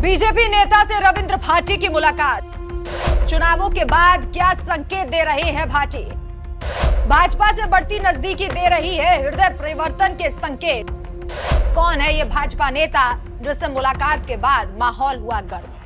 BJP नेता से रविंद्र भाटी की मुलाकात। चुनावों के बाद क्या संकेत दे रहे हैं भाटी? भाजपा से बढ़ती नजदीकी दे रही है हृदय परिवर्तन के संकेत। कौन है ये भाजपा नेता जिससे मुलाकात के बाद माहौल हुआ गर्म?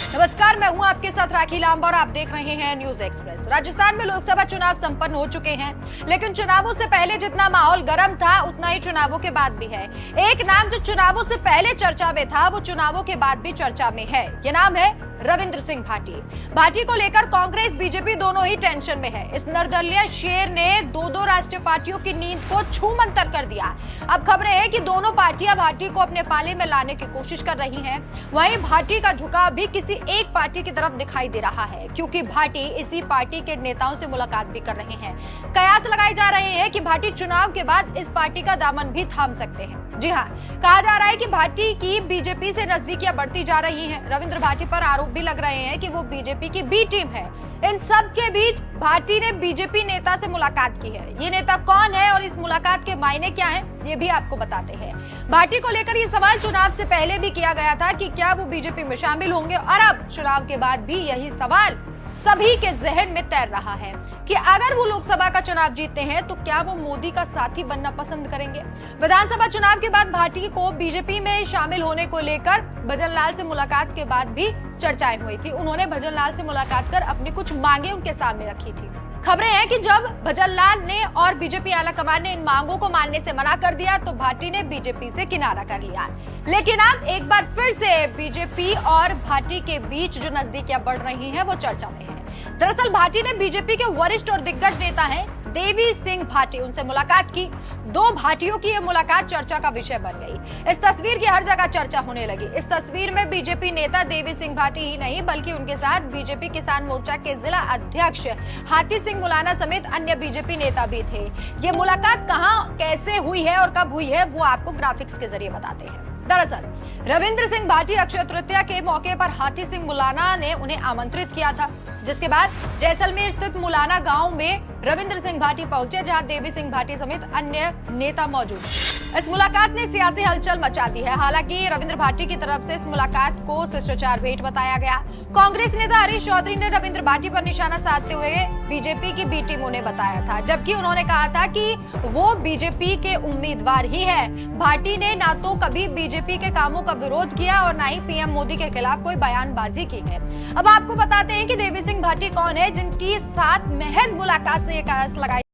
नमस्कार, मैं हूं आपके साथ राखी लांबा और आप देख रहे हैं न्यूज एक्सप्रेस। राजस्थान में लोकसभा चुनाव संपन्न हो चुके हैं, लेकिन चुनावों से पहले जितना माहौल गर्म था उतना ही चुनावों के बाद भी है। एक नाम जो चुनावों से पहले चर्चा में था वो चुनावों के बाद भी चर्चा में है। ये नाम है रविंद्र सिंह भाटी। भाटी को लेकर कांग्रेस बीजेपी दोनों ही टेंशन में है। इस निर्दलीय शेर ने दो राष्ट्रीय पार्टियों की नींद को छूमंतर कर दिया। अब खबरें हैं कि दोनों पार्टियां भाटी को अपने पाले में लाने की कोशिश कर रही हैं। वहीं भाटी का झुकाव भी किसी एक पार्टी की तरफ दिखाई दे रहा है, क्योंकि भाटी इसी पार्टी के नेताओं से मुलाकात भी कर रहे हैं। कयास लगाए जा रहे हैं कि भाटी चुनाव के बाद इस पार्टी का दामन भी थाम सकते हैं। जी हाँ, कहा जा रहा है कि भाटी की बीजेपी से नजदीकियां बढ़ती जा रही हैं। रविंद्र भाटी पर आरोप भी लग रहे हैं कि वो बीजेपी की बी टीम है। इन सब के बीच भाटी ने बीजेपी नेता से मुलाकात की है। ये नेता कौन है और इस मुलाकात के मायने क्या हैं, ये भी आपको बताते हैं। भाटी को लेकर ये सवाल चुनाव से पहले भी किया गया था कि क्या वो बीजेपी में शामिल होंगे, और अब चुनाव के बाद भी यही सवाल सभी के जहन में तैर रहा है कि अगर वो लोकसभा का चुनाव जीतते हैं तो क्या वो मोदी का साथी बनना पसंद करेंगे। विधानसभा चुनाव के बाद भाटी को बीजेपी में शामिल होने को लेकर भजनलाल से मुलाकात के बाद भी चर्चाएं हुई थी। उन्होंने भजनलाल से मुलाकात कर अपनी कुछ मांगे उनके सामने रखी थी। खबरें हैं कि जब भजनलाल ने और बीजेपी आलाकमान ने इन मांगों को मानने से मना कर दिया तो भाटी ने बीजेपी से किनारा कर लिया। लेकिन अब एक बार फिर से बीजेपी और भाटी के बीच जो नजदीकियां बढ़ रही हैं वो चर्चा में है। दरअसल भाटी ने बीजेपी के वरिष्ठ और दिग्गज नेता हैं देवी सिंह भाटी, उनसे मुलाकात की। दो भाटियों की यह मुलाकात चर्चा का विषय बन गई। इस तस्वीर की हर जगह चर्चा होने लगी। इस तस्वीर में बीजेपी नेता देवी सिंह भाटी ही नहीं बल्कि उनके साथ बीजेपी किसान मोर्चा के जिला अध्यक्ष हाथी सिंह मुलाना समेत अन्य बीजेपी नेता भी थे। ये मुलाकात कहां, कैसे हुई है और कब हुई है वो आपको ग्राफिक्स के जरिए बताते हैं। दरअसल रविंद्र सिंह भाटी अक्षय तृतीया के मौके पर हाथी सिंह मुलाना ने उन्हें आमंत्रित किया था, जिसके बाद जैसलमेर स्थित मुलाना गांव में रविंद्र सिंह भाटी पहुंचे, जहां देवी सिंह भाटी समेत अन्य नेता मौजूद थे। इस मुलाकात ने सियासी हलचल मचा दी है। हालांकि रविंद्र भाटी की तरफ से इस मुलाकात को शिष्टाचार भेंट बताया गया। कांग्रेस नेता हरीश चौधरी ने रविंद्र भाटी पर निशाना साधते हुए बीजेपी की बी टीम उन्हें बताया था, जबकि उन्होंने कहा था कि वो बीजेपी के उम्मीदवार ही है। भाटी ने ना तो कभी बीजेपी के कामों का विरोध किया और ना ही पीएम मोदी के खिलाफ कोई बयानबाजी की है। अब आपको बताते हैं कि देवी सिंह भाटी कौन है जिनकी साथ महज मुलाकात से ये कयास लगाई